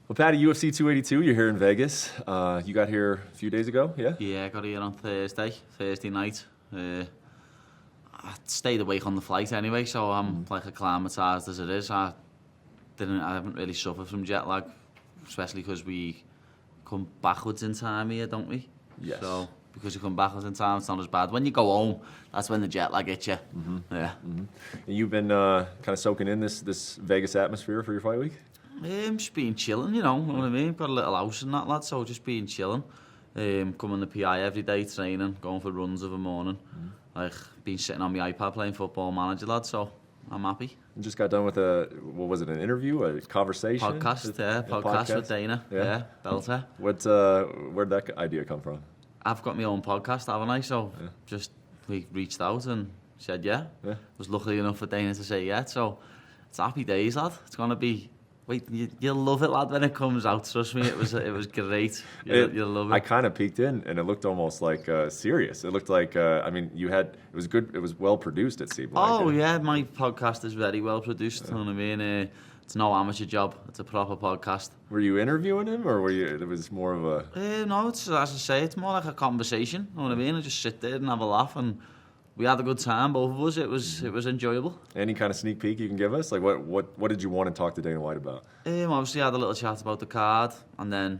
Well, Paddy, UFC 282, you're here in Vegas. You got here a few days ago, yeah? Yeah, I got here on Thursday night. I stayed awake on the flight anyway, so I'm like acclimatized as it is. I haven't really suffered from jet lag, especially because we come backwards in time here, don't we? Yes. So because you come backwards in time, it's not as bad. When you go home, that's when the jet lag hits you. Yeah. And you've been kind of soaking in this Vegas atmosphere for your fight week? Just being chilling, you know what I mean? Got a little house and that, lad, so just being chilling. Coming to PI every day, training, going for runs of a morning. Like, been sitting on my iPad playing Football Manager, lad, so I'm happy. You just got done with what was it, an interview, a conversation? Podcast with Dana. Yeah, belter. Where'd that idea come from? I've got my own podcast, haven't I? So we reached out and said yeah. Was lucky enough for Dana to say yeah, so it's happy days, lad. It's going to be... Wait, you'll love it, lad, when it comes out. Trust me, it was great. You'll love it. I kind of peeked in, and it looked almost like serious. It looked like, it was good. It was well produced, it seemed like. Oh, yeah, my podcast is very well produced. You know what I mean? It's no amateur job. It's a proper podcast. Were you interviewing him, or it was more of a... No, it's, as I say, it's more like a conversation. You know what I mean? I just sit there and have a laugh, and we had a good time, both of us. It was enjoyable. Any kind of sneak peek you can give us? Like, what did you want to talk to Dana White about? Obviously, I had a little chat about the card, and then,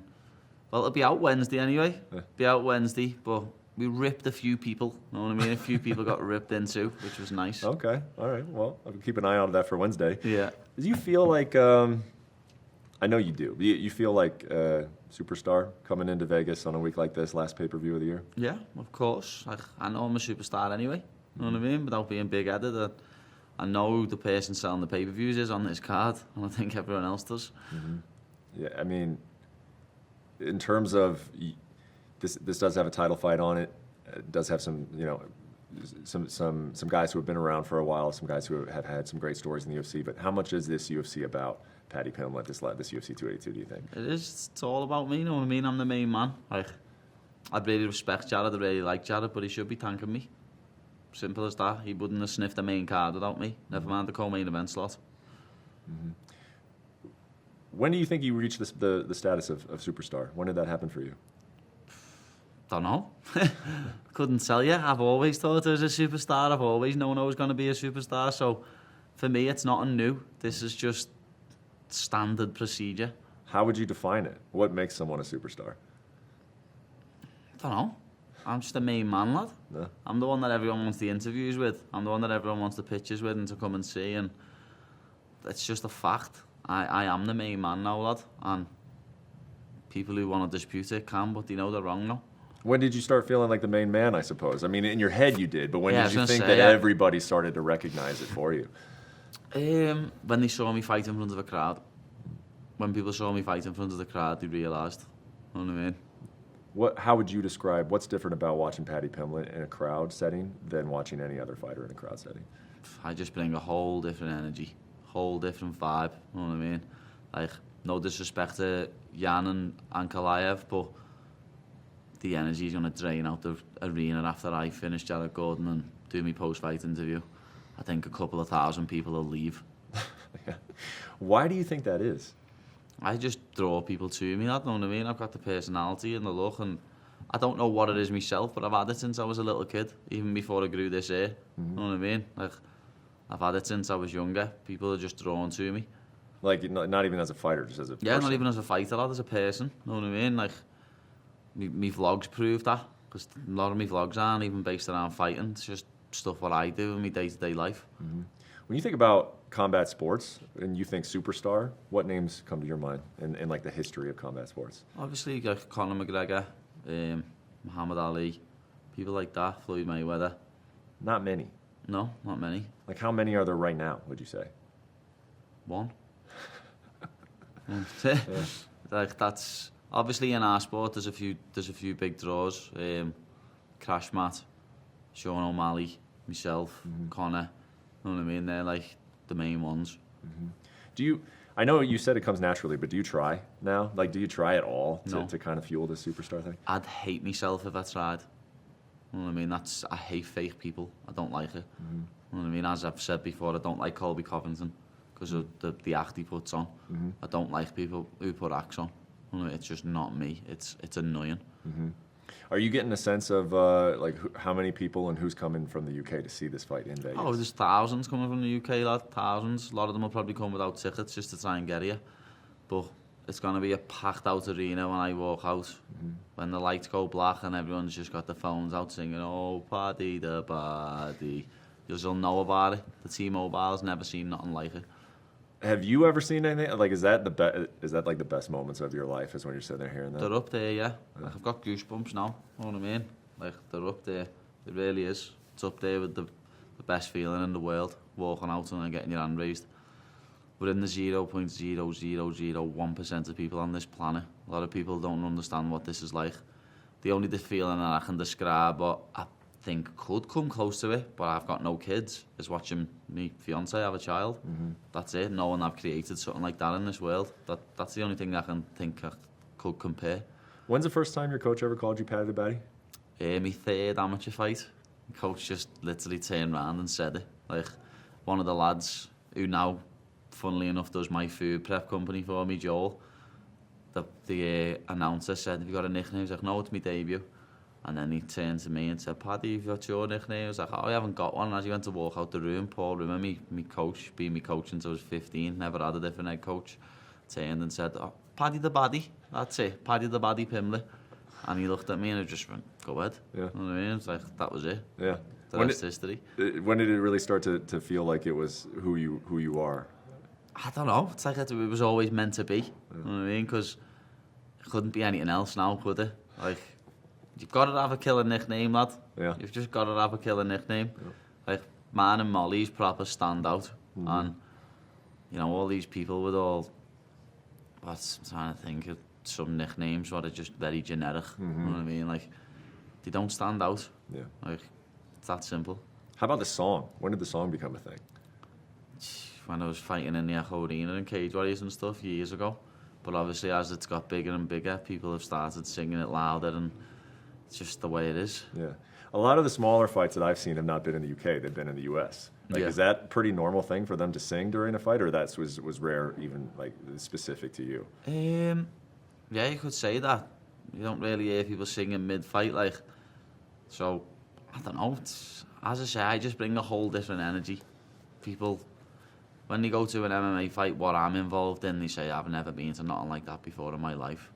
well, it'll be out Wednesday anyway. Be out Wednesday, but we ripped a few people. You know what I mean? A few people got ripped into, which was nice. Okay, all right. Well, I'll keep an eye on that for Wednesday. Yeah. Do you feel like, I know you do, you feel like superstar coming into Vegas on a week like this, last pay-per-view of the year? Yeah, of course. Like, I know I'm a superstar anyway. You know what I mean? Without being big-headed, I know who the person selling the pay-per-views is on this card, and I think everyone else does. Yeah, I mean, in terms of this does have a title fight on it. It does have some, some guys who have been around for a while, some guys who have had some great stories in the UFC. But how much is this UFC about Paddy Pimblett, this UFC 282? Do you think it is? It's all about me. You know what I mean? I'm the main man. Like, I really respect Jared. I really like Jared, but he should be thanking me. Simple as that. He wouldn't have sniffed the main card without me. Never mind the co-main event slot. When do you think you reached the status of superstar? When did that happen for you? Don't know. Couldn't tell you. I've always thought I was a superstar. I've always known I was going to be a superstar. So for me, it's nothing new. This is just standard procedure. How would you define it? What makes someone a superstar? I don't know. I'm just a main man, lad. Yeah. I'm the one that everyone wants the interviews with. I'm the one that everyone wants the pictures with and to come and see. And it's just a fact. I am the main man now, lad. And people who want to dispute it can, but they know they're wrong now. When did you start feeling like the main man, I suppose? I mean, in your head you did, but when did you think that everybody started to recognize it for you? When they saw me fight in front of a crowd. When people saw me fight in front of the crowd, they realised. You know what I mean? How would you describe what's different about watching Paddy Pimblett in a crowd setting than watching any other fighter in a crowd setting? I just bring a whole different energy, whole different vibe. You know what I mean? Like, no disrespect to Jan and Kalaev, but the energy is going to drain out the arena after I finish Jared Gordon and do my post-fight interview. I think a couple of thousand people will leave. Why do you think that is? I just draw people to me, you know what I mean? I've got the personality and the look, and I don't know what it is myself, but I've had it since I was a little kid, even before I grew this hair. You know what I mean? Like, I've had it since I was younger. People are just drawn to me. Like, not even as a fighter, just as a person? Yeah, not even as a fighter, lad, as a person. You know what I mean? Like, me vlogs prove that, because a lot of my vlogs aren't even based around fighting. It's just stuff what I do in my day-to-day life. When you think about combat sports and you think superstar, what names come to your mind in like the history of combat sports? Obviously, like Conor McGregor, Muhammad Ali, people like that, Floyd Mayweather. Not many. No, not many. Like, how many are there right now, would you say? One. Like, that's obviously in our sport. There's a few big draws. Crash Mat, Sean O'Malley, myself, Conor. You know what I mean? They're like the main ones. I know you said it comes naturally, but do you try now? Like, do you try at all to kind of fuel this superstar thing? I'd hate myself if I tried. You know what I mean? I hate fake people. I don't like it. You know what I mean? As I've said before, I don't like Colby Covington. because of the act he puts on. I don't like people who put acts on. It's just not me. It's annoying. Are you getting a sense of how many people and who's coming from the UK to see this fight in Vegas? Oh, there's thousands coming from the UK, lad. Thousands. A lot of them will probably come without tickets just to try and get here. But it's going to be a packed out arena when I walk out. When the lights go black and everyone's just got their phones out singing, "Oh, Paddy the Baddy." You'll know about it. The T-Mobile's never seen nothing like it. Have you ever seen anything like? Is that like the best moments of your life? Is when you're sitting there hearing that? They're up there, yeah. Like, I've got goosebumps now. You know what I mean? Like, they're up there. It really is. It's up there with the best feeling in the world. Walking out and getting your hand raised. We're in the 0.0001% of people on this planet. A lot of people don't understand what this is like. The only feeling that I can describe, what I think could come close to it, but I've got no kids, is watching my fiance have a child. That's it. Knowing I've created something like that in this world. That's the only thing I can think I could compare. When's the first time your coach ever called you Paddy the Baddy? My third amateur fight. The coach just literally turned around and said it. Like, one of the lads who now, funnily enough, does my food prep company for me, Joel, the announcer said, "Have you got a nickname?" I was like, "No, it's my debut." And then he turned to me and said, "Paddy, have you got your nickname?" I was like, "Oh, I haven't got one." And as he went to walk out the room, Paul Rimmer, me coach, being me coach since I was 15, never had a different head coach, turned and said, "Oh, Paddy the Baddy, that's it, Paddy the Paddy Pimblett." And he looked at me and I just went, "Go ahead." Yeah. You know what I mean? It's like, that was it. Yeah. The rest history. When did it really start to feel like it was who you are? I don't know. It's like it was always meant to be. You know what I mean? Because it couldn't be anything else now, could it? Like, you've got to have a killer nickname, lad. Yeah. You've just got to have a killer nickname. Yeah. Like, man and Molly's proper standout. And, you know, all these people with all... I'm trying to think of some nicknames what are just very generic. You know what I mean? Like, they don't stand out. Yeah. Like, it's that simple. How about the song? When did the song become a thing? When I was fighting in the Echo Arena and Cage Warriors and stuff years ago. But obviously, as it's got bigger and bigger, people have started singing it louder, and it's just the way it is. Yeah. A lot of the smaller fights that I've seen have not been in the UK, they've been in the US. Like, is that a pretty normal thing for them to sing during a fight, or that was rare, even like specific to you? Yeah, you could say that. You don't really hear people singing mid-fight, like. So, I don't know. As I say, I just bring a whole different energy. People, when they go to an MMA fight, what I'm involved in, they say, "I've never been to nothing like that before in my life."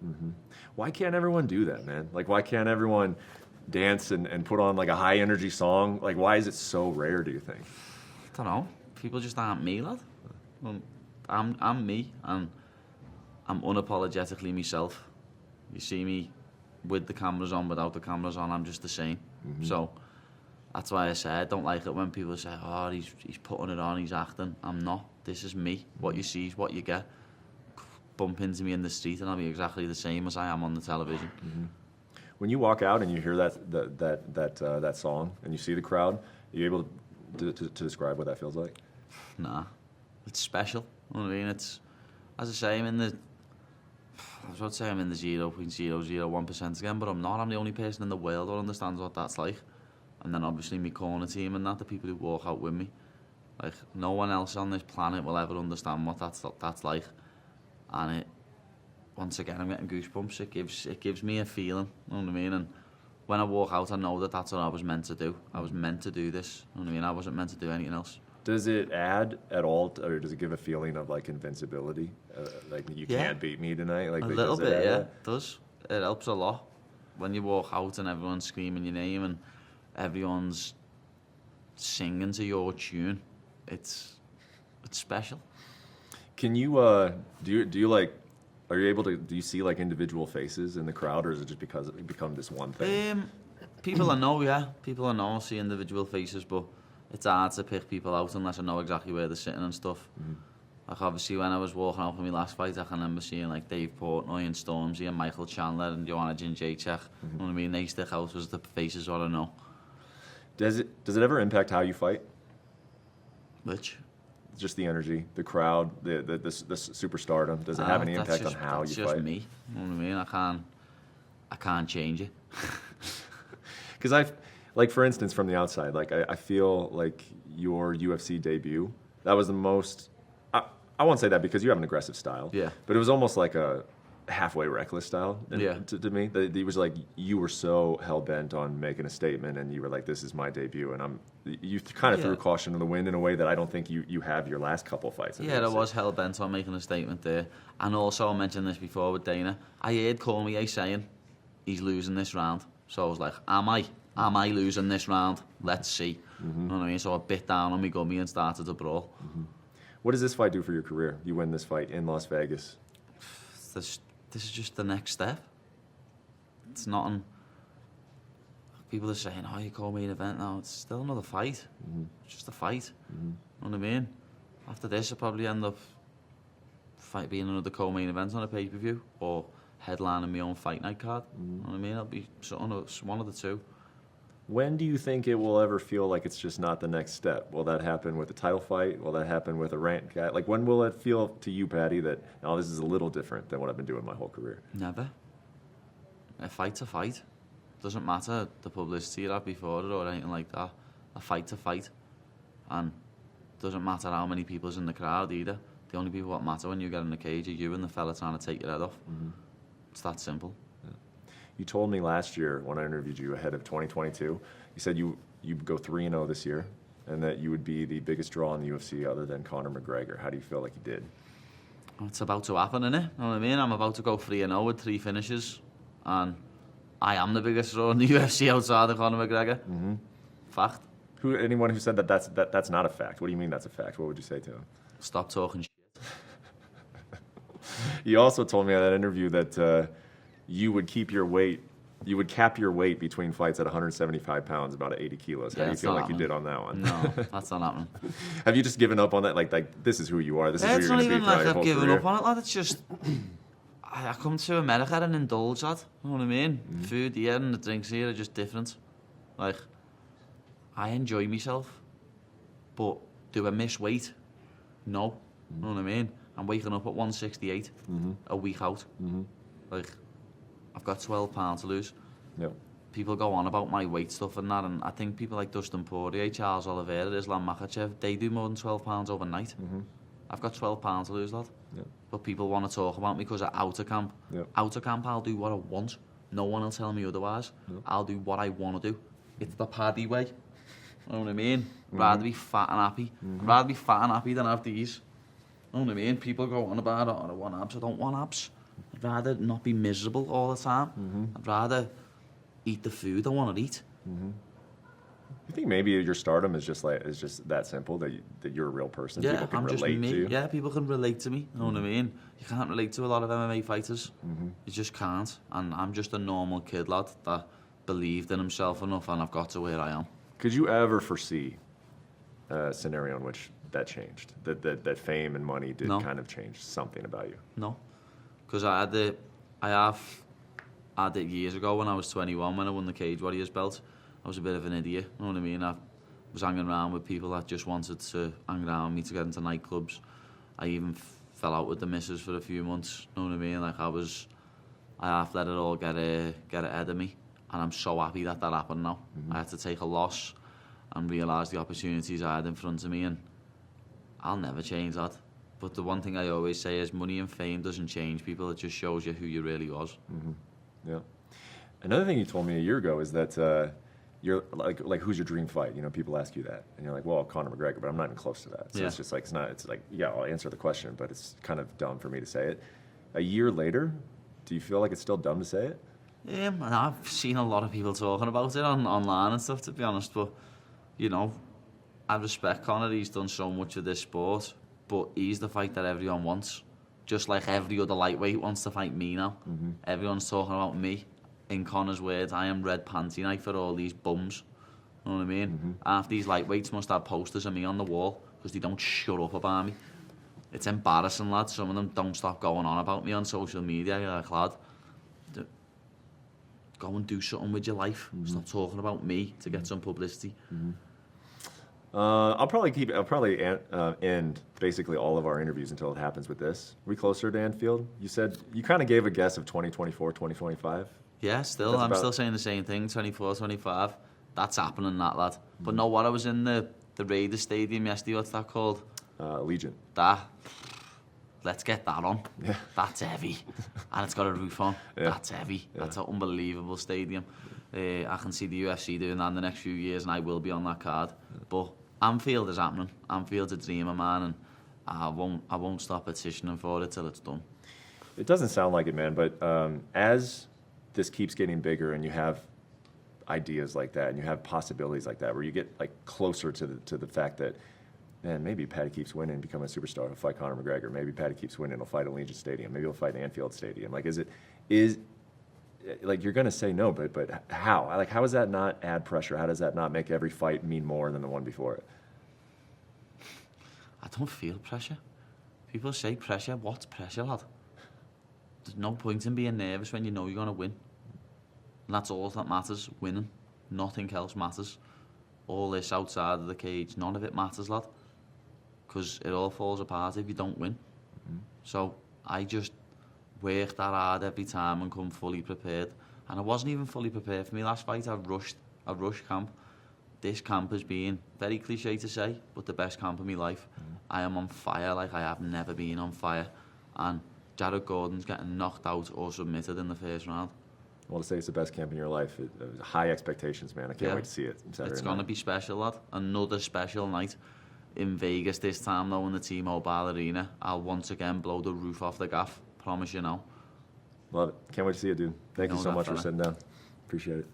Why can't everyone do that, man? Like, why can't everyone dance and put on like a high energy song? Like, why is it so rare, do you think? I don't know. People just aren't me, lad. I'm me, and I'm unapologetically myself. You see me with the cameras on, without the cameras on, I'm just the same. So that's why I say I don't like it when people say, "Oh, he's putting it on, he's acting." I'm not. This is me. What you see is what you get. Bump into me in the street and I'll be exactly the same as I am on the television. When you walk out and you hear that song and you see the crowd, are you able to describe what that feels like? Nah, it's special. You know what I mean? It's, as I say, I'm in the 0.001% again, but I'm not. I'm the only person in the world who understands what that's like. And then obviously my corner team and that, the people who walk out with me. Like, no one else on this planet will ever understand what that's like. And it, once again, I'm getting goosebumps. It gives me a feeling, you know what I mean? And when I walk out, I know that that's what I was meant to do. I was meant to do this, you know what I mean? I wasn't meant to do anything else. Does it add at all, or does it give a feeling of like invincibility? Like, you can't beat me tonight? Like, a little bit, yeah, it does. It helps a lot. When you walk out and everyone's screaming your name and everyone's singing to your tune, it's special. Can you do you like, are you able to, do you see like individual faces in the crowd, or is it just because it become this one thing? People I know, yeah. People I know see individual faces, but it's hard to pick people out unless I know exactly where they're sitting and stuff. Like, obviously, when I was walking out for my last fight, I can remember seeing like Dave Portnoy and Stormzy and Michael Chandler and Joanna Jędrzejczyk. You know what I mean? They stick out as the faces what I know. Does it ever impact how you fight? Which? Just the energy, the crowd, the superstardom. Does it have any impact on how you fight? That's just me. You know what I mean? I can't change it. Because like, for instance, from the outside, like I feel like your UFC debut, that was the most. I won't say that because you have an aggressive style. Yeah. But it was almost like a halfway reckless style Yeah. to me. It was like you were so hell-bent on making a statement and you were like, this is my debut. And you kind of threw caution to the wind in a way that I don't think you have your last couple fights. Yeah, I was hell-bent on making a statement there. And also, I mentioned this before with Dana, I heard Cormier saying he's losing this round. So I was like, am I losing this round? Let's see. You know what I mean? So I bit down on my gummy and started to brawl. What does this fight do for your career? You win this fight in Las Vegas. This is just the next step. It's nothing. People are saying, oh, you call me an event now. It's still another fight. It's just a fight. You know what I mean? After this, I'll probably end up being another co-main event on a pay-per-view or headlining my own fight night card. You know what I mean? It'll be one of the two. When do you think it will ever feel like it's just not the next step? Will that happen with a title fight? Will that happen with a ranked guy? Like, when will it feel to you, Paddy, that, oh, this is a little different than what I've been doing my whole career? Never. A fight's a fight. Doesn't matter the publicity you had before it or anything like that. A fight's a fight. And doesn't matter how many people's in the crowd either. The only people that matter when you get in the cage are you and the fella trying to take your head off. It's that simple. You told me last year when I interviewed you ahead of 2022, you said you go 3-0 this year and that you would be the biggest draw in the UFC other than Conor McGregor. How do you feel like you did? It's about to happen, innit? You know what I mean? I'm about to go 3-0 with 3 finishes. And I am the biggest draw in the UFC outside of Conor McGregor. Fact. Anyone who said that's not a fact, what do you mean that's a fact? What would you say to him? Stop talking shit. You also told me in that interview that you would keep your weight, you would cap your weight between fights at 175 pounds, about 80 kilos. How do you feel like you did on that one? No, that's not happening. Have you just given up on that? Like this is who you are. This is who It's you're not going to be even for like your whole I've given career. up on it, lad. It's just, I come to America and indulge that. You know what I mean? Food here and the drinks here are just different. Like, I enjoy myself, but do I miss weight? No. You know what I mean? I'm waking up at 168 a week out. Like, I've got 12 pounds to lose. Yep. People go on about my weight stuff and that, and I think people like Dustin Poirier, Charles Oliveira, Islam Makhachev, they do more than 12 pounds overnight. I've got 12 pounds to lose, lad. Yep. But people want to talk about me because of outer camp. Yep. Outer camp, I'll do what I want. No one will tell me otherwise. I'll do what I want to do. It's the Paddy way. You know what I mean? Rather be fat and happy. I'd rather be fat and happy than have these. You know what I mean? People go on about, oh, I want abs. I don't want abs. I'd rather not be miserable all the time. I'd rather eat the food I want to eat. You think maybe your stardom is just that simple, that you're a real person? Yeah, People can I'm just relate me. to you? Yeah, people can relate to me. You know what I mean? You can't relate to a lot of MMA fighters. You just can't. And I'm just a normal kid, lad, that believed in himself enough, and I've got to where I am. Could you ever foresee a scenario in which that changed? That fame and money did kind of change something about you? No. Because I have had it years ago when I was 21, when I won the Cage Warriors belt. I was a bit of an idiot, you know what I mean? I was hanging around with people that just wanted to hang around with me to get into nightclubs. I even fell out with the missus for a few months, you know what I mean? Like I half let it all get ahead of me. And I'm so happy that happened now. I had to take a loss and realise the opportunities I had in front of me, and I'll never change that. But the one thing I always say is money and fame doesn't change people, it just shows you who you really was. Yeah. Another thing you told me a year ago is that you're like who's your dream fight? You know, people ask you that, and you're like, well, Conor McGregor, but I'm not even close to that. So it's just like it's like yeah, I'll answer the question, but it's kind of dumb for me to say it. A year later, do you feel like it's still dumb to say it? And I've seen a lot of people talking about it online and stuff, to be honest, but you know, I respect Conor. He's done so much of this sport, but he's the fight that everyone wants. Just like every other lightweight wants to fight me now. Everyone's talking about me. In Conor's words, I am red panty night for all these bums. You know what I mean? Half these lightweights must have posters of me on the wall because they don't shut up about me. It's embarrassing, lad. Some of them don't stop going on about me on social media. You're like, lad, go and do something with your life. Stop talking about me to get some publicity. I'll probably end basically all of our interviews until it happens with this. Are we closer to Anfield? You said you kind of gave a guess of 2024, 2025. Yeah, still, I'm still saying the same thing, 24, 25. That's happening, that, lad. But no, what I was in the Raiders Stadium yesterday, what's that called? Allegiant. That, let's get that on. Yeah. That's heavy. And it's got a roof on. Yeah. That's heavy. Yeah. That's an unbelievable stadium. I can see the UFC doing that in the next few years, and I will be on that card. But Anfield is happening. Anfield's a dream of mine, and I won't stop petitioning for it till it's done. It doesn't sound like it, man, but as this keeps getting bigger and you have ideas like that and you have possibilities like that where you get like closer to the fact that, man, maybe Paddy keeps winning and become a superstar, he'll fight Conor McGregor. Maybe Paddy keeps winning, he'll fight Allegiant Stadium. Maybe he'll fight Anfield Stadium. Like, is like, you're going to say no, but how? Like, how does that not add pressure? How does that not make every fight mean more than the one before it? I don't feel pressure. People say pressure. What's pressure, lad? There's no point in being nervous when you know you're going to win. And that's all that matters, winning. Nothing else matters. All this outside of the cage, none of it matters, lad. Because it all falls apart if you don't win. Mm-hmm. So I just work that hard every time and come fully prepared. And I wasn't even fully prepared for my last fight. I rushed camp. This camp has been, very cliche to say, but the best camp of my life. Mm-hmm. I am on fire like I have never been on fire. And Jared Gordon's getting knocked out or submitted in the first round. Well, to say it's the best camp in your life, high expectations, man. I can't wait to see it. It's going to be special, lad. Another special night in Vegas this time, though, in the T-Mobile Arena. I'll once again blow the roof off the gaff. Promise you now. Love it. Can't wait to see it, dude. Thank you so much for sitting down. Appreciate it.